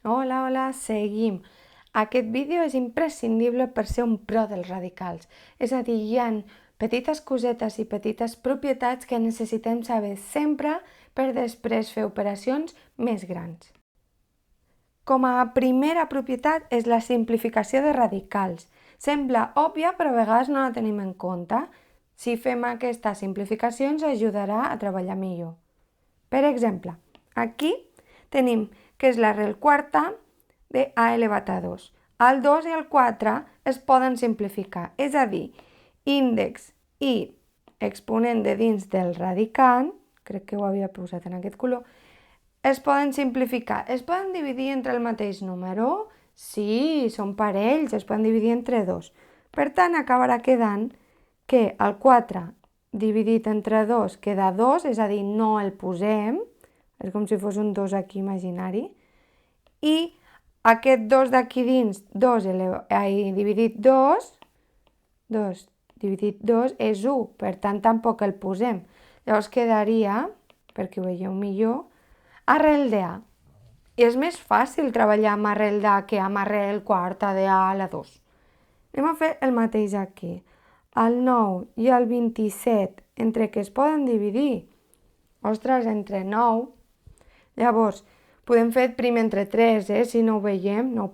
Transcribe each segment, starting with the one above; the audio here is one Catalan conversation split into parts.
Hola, hola, seguim. Aquest vídeo és imprescindible per ser un pro dels radicals. És a dir, hi ha petites cosetes i petites propietats que necessitem saber sempre per després fer operacions més grans. Com a primera propietat és la simplificació de radicals. Sembla òbvia, però a vegades no la tenim en compte. Si fem aquesta simplificació ens ajudarà a treballar millor. Per exemple, aquí tenim que és l'arrel quarta de a elevat a 2. El 2 i el 4 es poden simplificar, és a dir, índex i exponent de dins del radicand, crec que ho havia posat en aquest color, es poden simplificar. Es poden dividir entre el mateix número? Sí, són parells, es poden dividir entre 2. Per tant, acabarà quedant que el 4 dividit entre 2 queda 2, és a dir, no el posem, és com si fos un 2 aquí imaginari, i aquest 2 d'aquí dins, dividit 2, 2 dividit 2 és 1, per tant tampoc el posem. Llavors quedaria, perquè ho veieu millor, arrel de A. I és més fàcil treballar amb arrel d'A que amb arrel quarta de A a la 2. Anem a fer el mateix aquí. El 9 i el 27, entre què es poden dividir? Ostres, entre 9. Llavors, podem fer primer entre 3, si no ho veiem, 9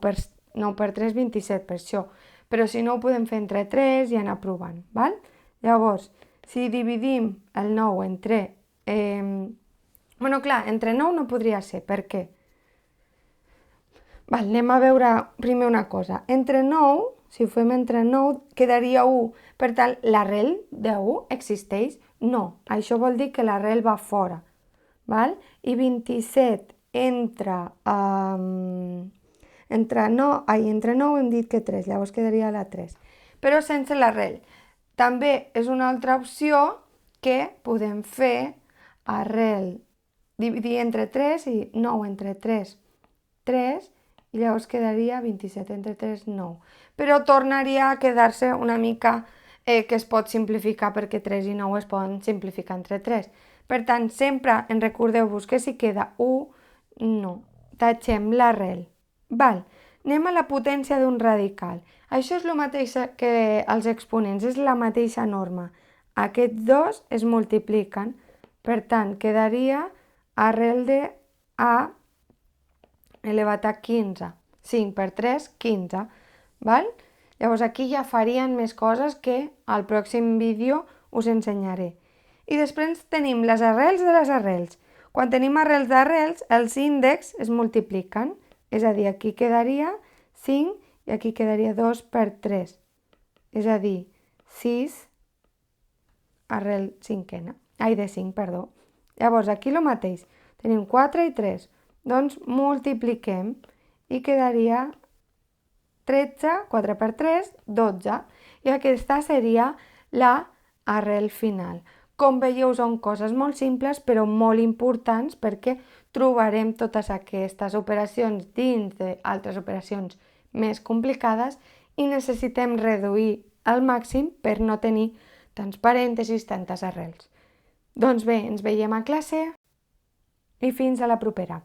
per 3, 27, per això. Però si no ho podem fer entre 3 i anar provant, val? Llavors, si dividim el 9 entre... entre 9 no podria ser, per què? Val, anem a veure primer una cosa. Entre 9, si ho fem entre 9, quedaria 1. Per tant, l'arrel de 1 existeix? No. Això vol dir que l'arrel va fora. Val? I 27 entre 9 hem dit que 3, llavors quedaria la 3. Però sense l'arrel. També és una altra opció que podem fer arrel dividir entre 3 i 9 entre 3, 3, i llavors quedaria 27 entre 3, 9. Però tornaria a quedar-se una mica que es pot simplificar perquè 3 i 9 es poden simplificar entre 3. Per tant, sempre en recordeu-vos que si queda 1, no. Tatxem l'arrel. Val. Anem a la potència d'un radical. Això és el mateix que els exponents, és la mateixa norma. Aquests dos es multipliquen. Per tant, quedaria arrel de A elevat a 15. 5 per 3, 15. Val? Llavors aquí ja farien més coses que al pròxim vídeo us ensenyaré. I després tenim les arrels de les arrels. Quan tenim arrels d'arrels, els índexs es multipliquen. És a dir, aquí quedaria 5 i aquí quedaria 2 per 3. És a dir, 6 arrel cinquena. De 5, perdó. Llavors, aquí el mateix. Tenim 4 i 3. Doncs multipliquem i quedaria 13, 4 per 3, 12. I aquesta seria la arrel final. Com veieu, són coses molt simples però molt importants perquè trobarem totes aquestes operacions dins d'altres operacions més complicades i necessitem reduir al màxim per no tenir tants parèntesis, tantes arrels. Doncs bé, ens veiem a classe i fins a la propera.